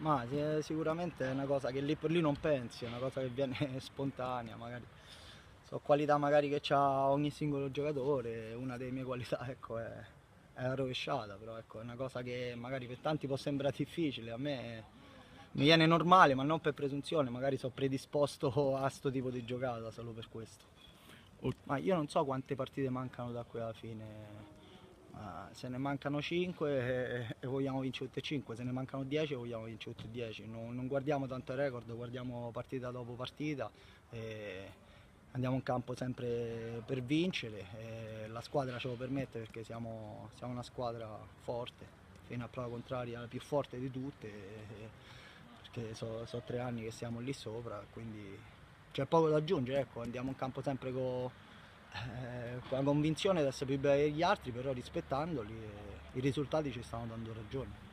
Ma sicuramente è una cosa che lì per lì non pensi, è una cosa che viene spontanea, magari. So qualità magari che ha ogni singolo giocatore, una delle mie qualità ecco, è la rovesciata, però ecco, è una cosa che magari per tanti può sembrare difficile, a me mi viene normale, ma non per presunzione, magari sono predisposto a sto tipo di giocata solo per questo. O- Ma io non so quante partite mancano da qui alla fine. Ma se ne mancano 5 e vogliamo vincere tutte e 5, se ne mancano 10 e vogliamo vincere tutte e 10. Non guardiamo tanto il record, guardiamo partita dopo partita e andiamo in campo sempre per vincere e la squadra ce lo permette perché siamo una squadra forte, fino a prova contraria la più forte di tutte, perché so 3 anni che siamo lì sopra, quindi c'è poco da aggiungere, ecco, andiamo in campo sempre con la convinzione di essere più bravi degli altri, però rispettandoli e i risultati ci stanno dando ragione.